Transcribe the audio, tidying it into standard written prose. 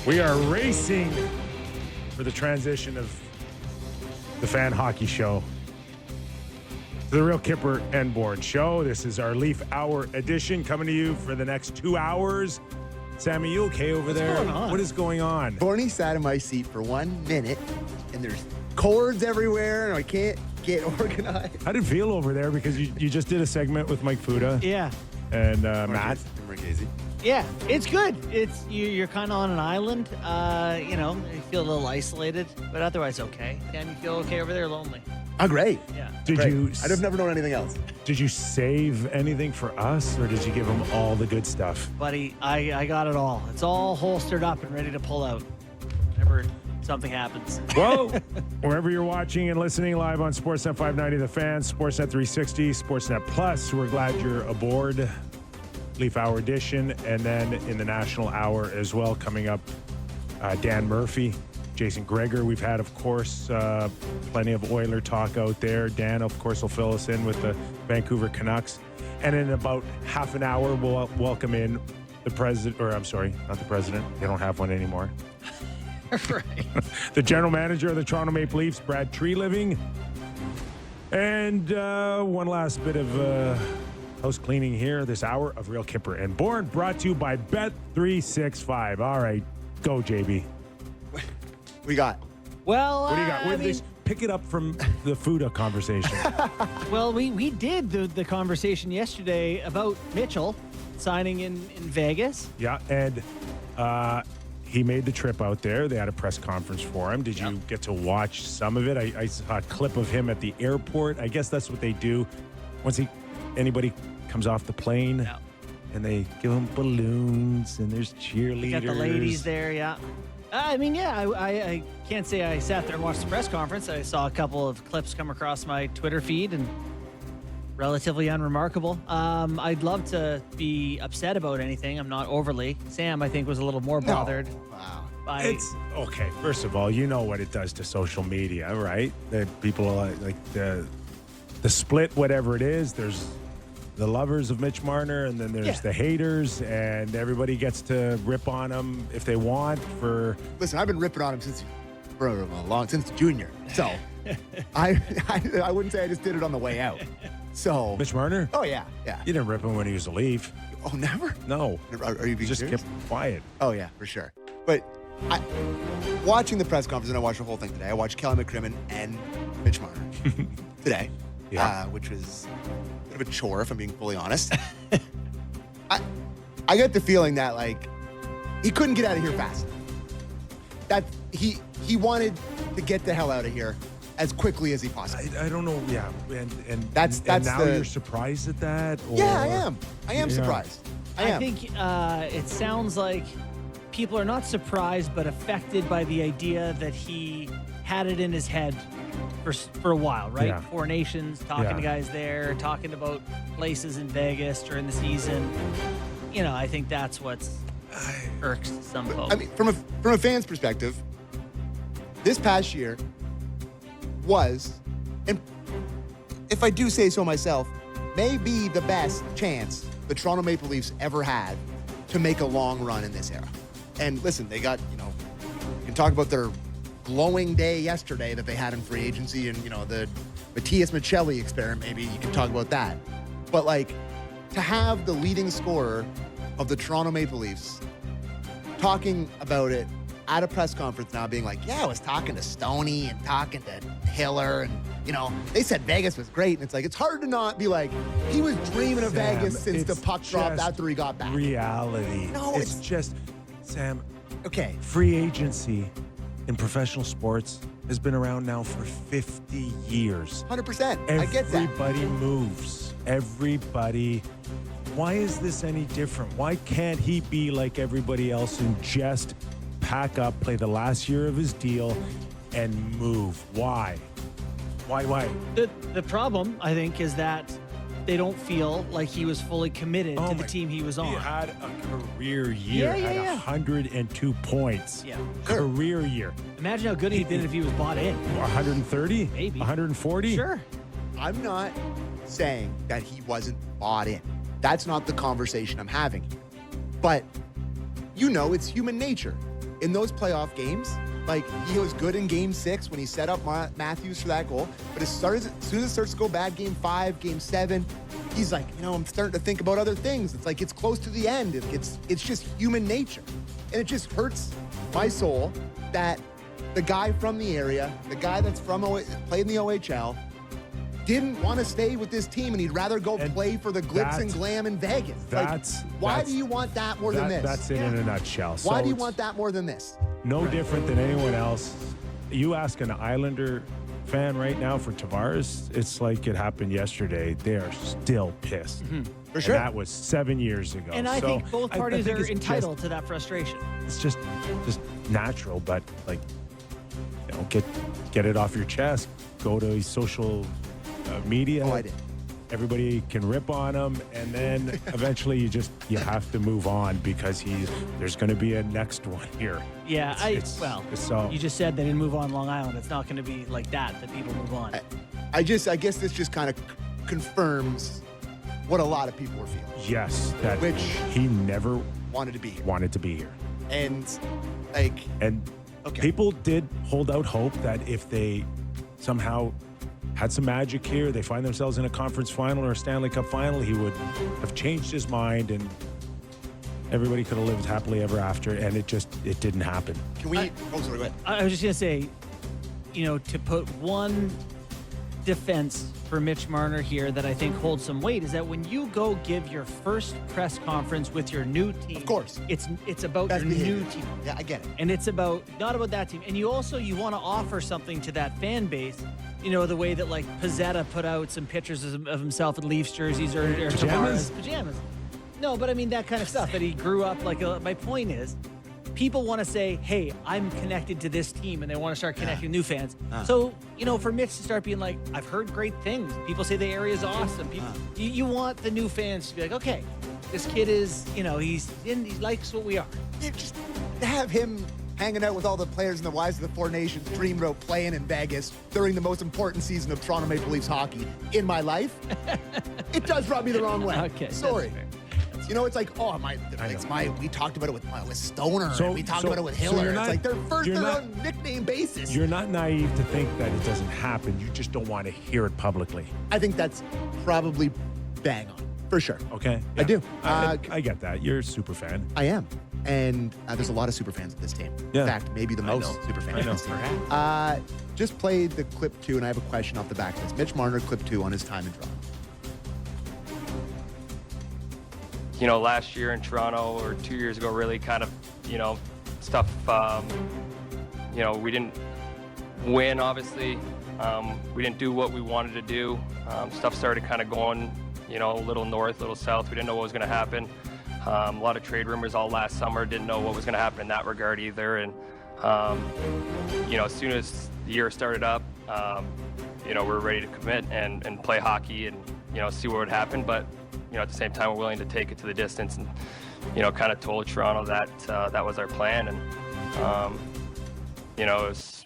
We are racing for the transition of the Fan Hockey Show to the Real Kipper and Board Show. This is our Leaf Hour edition coming to you for the next 2 hours. Sammy, you okay over there? What's going on? What is going on? Barney sat in my seat for 1 minute, and there's cords everywhere, and I can't get organized. How did it feel over there? Because you just did a segment with Mike Fuda Yeah. and Matt. Marchese. Yeah, it's good. You're kind of on an island. You feel a little isolated, but otherwise okay. Cam, you feel okay over there? Lonely? I'm great. Yeah. I'd have never known anything else. Did you save anything for us, or did you give them all the good stuff? Buddy, I got it all. It's all holstered up and ready to pull out whenever something happens. Well, wherever you're watching and listening live on Sportsnet 590 The Fan, Sportsnet 360, Sportsnet Plus, we're glad you're aboard. Leaf Hour edition, and then in the National Hour as well, coming up, Dan Murphy, Jason Gregor. We've had, of course, plenty of Oiler talk out there. Dan, of course, will fill us in with the Vancouver Canucks. And in about half an hour, we'll welcome in the president, or I'm sorry, not the president. They don't have one anymore. Right. The general manager of the Toronto Maple Leafs, Brad Treliving. And one last bit of house cleaning here this hour of Real Kipper and Bourne, brought to you by Bet365. All right, go, JB. We got. Well, What do you got? Pick it up from the Fuda conversation. Well, we did the conversation yesterday about Mitchell signing in Vegas. Yeah, and he made the trip out there. They had a press conference for him. Did you get to watch some of it? I saw a clip of him at the airport. I guess that's what they do once anybody comes off the plane. Yeah. And they give him balloons, and there's cheerleaders. Got the ladies there, yeah. I can't say I sat there and watched the press conference. I saw a couple of clips come across my Twitter feed, and relatively unremarkable. I'd love to be upset about anything. I'm not overly. Sam, I think, was a little more bothered. Wow. By It's okay. First of all, you know what it does to social media, right? That people are like the split, whatever it is. There's the lovers of Mitch Marner, and then there's the haters, and everybody gets to rip on him if they want. Listen, I've been ripping on him since junior. So I wouldn't say I just did it on the way out. So Mitch Marner? Oh yeah. You didn't rip him when he was a Leaf. Oh, never? No. Are you being Just serious? kept quiet. Oh yeah, for sure. But watching the press conference, and I watched the whole thing today. I watched Kelly McCrimmon and Mitch Marner today, which was a bit of a chore, if I'm being fully honest. I get the feeling that he couldn't get out of here fast enough. That he wanted to get the hell out of here as quickly as he possibly. I don't know. Yeah, and That's now you're surprised at that. Or? Yeah, I am. I am surprised. I think it sounds like people are not surprised, but affected by the idea that he had it in his head for a while, right? Yeah. Four Nations, talking to guys there, talking about places in Vegas during the season. I think that's what's irks some folks. I mean, from a fan's perspective, this past year was, and if I do say so myself, maybe the best chance the Toronto Maple Leafs ever had to make a long run in this era. And listen, they got, you can talk about their glowing day yesterday that they had in free agency, and, the Matthias Michelli experiment, maybe you can talk about that. But, to have the leading scorer of the Toronto Maple Leafs talking about it at a press conference now, being like, I was talking to Stoney and talking to Hiller, and, they said Vegas was great. And it's it's hard to not be like, he was dreaming of Sam, Vegas since the puck dropped just after he got back. Reality. No, it's just, Sam, Okay. free agency in professional sports has been around now for 50 years. 100%. I get that. Everybody moves. Everybody. Why is this any different? Why can't he be like everybody else and just pack up, play the last year of his deal, and move? Why? Why? The problem, I think, is that they don't feel like he was fully committed to the team he was on. He had a career year at 102 points. Yeah. Career year. Imagine how good he'd been if he was bought in. 130? Maybe. 140? Sure. I'm not saying that he wasn't bought in. That's not the conversation I'm having. But, it's human nature. in those playoff games, like, he was good in Game 6 when he set up Matthews for that goal. But as soon as it starts to go bad, Game 5, Game 7, he's like, I'm starting to think about other things. It's like it's close to the end. It's just human nature. And it just hurts my soul that the guy from the area, the guy that's played in the OHL, didn't want to stay with this team, and he'd rather go play for the glitz and glam in Vegas. Why do you want that more than this? That's it in a nutshell. Why do you want that more than this? No different than anyone else. You ask an Islander fan right now for Tavares, it's like it happened yesterday. They are still pissed. For sure. And that was 7 years ago. And I think both parties are entitled just, to that frustration. It's just natural, but get it off your chest. Go to social media. Oh, I did. Everybody can rip on him, and then eventually you have to move on because there's going to be a next one here. Yeah, you just said they didn't move on Long Island. It's not going to be like that people move on. I guess this just kind of confirms what a lot of people were feeling. Yes, which he never wanted to be here. And people did hold out hope that if they somehow had some magic here, they find themselves in a conference final or a Stanley Cup final, he would have changed his mind and everybody could have lived happily ever after, and it didn't happen. Can we... go ahead. I was just going to say, to put one defense for Mitch Marner here that I think holds some weight is that when you go give your first press conference with your new team, of course, it's about Best your behavior. new team. Yeah, I get it. And it's not about that team. And you want to offer something to that fan base. The way that like Pizzetta put out some pictures of himself in Leafs jerseys or pajamas. No, but I mean that kind of stuff that he grew up like. My point is, people want to say, hey, I'm connected to this team, and they want to start connecting new fans. So, for Mitch to start being like, I've heard great things. People say the area is awesome. You want the new fans to be like, okay, this kid is, he likes what we are. Just to have him hanging out with all the players and the wives of the Four Nations, dream about playing in Vegas during the most important season of Toronto Maple Leafs hockey in my life, it does rub me the wrong way. Okay, sorry. It's like, we talked about it with Stoner, and we talked about it with Hiller. It's like they're on nickname basis. You're not naive to think that it doesn't happen. You just don't want to hear it publicly. I think that's probably bang on, for sure. Okay. Yeah. I do. I get that. You're a super fan. I am. And there's a lot of super fans of this team. Yeah. In fact, maybe the most super fans of this team. Just played the clip 2, and I have a question off the back of this. Mitch Marner, clip 2 on his time in Toronto. Last year in Toronto or 2 years ago, really kind of, stuff, we didn't win, obviously. We didn't do what we wanted to do. Stuff started kind of going, a little north, a little south. We didn't know what was going to happen. A lot of trade rumors all last summer. Didn't know what was going to happen in that regard either. And, as soon as the year started up, we were ready to commit and play hockey and, see what would happen. But, at the same time, we're willing to take it to the distance and, kind of told Toronto that that was our plan. And, it was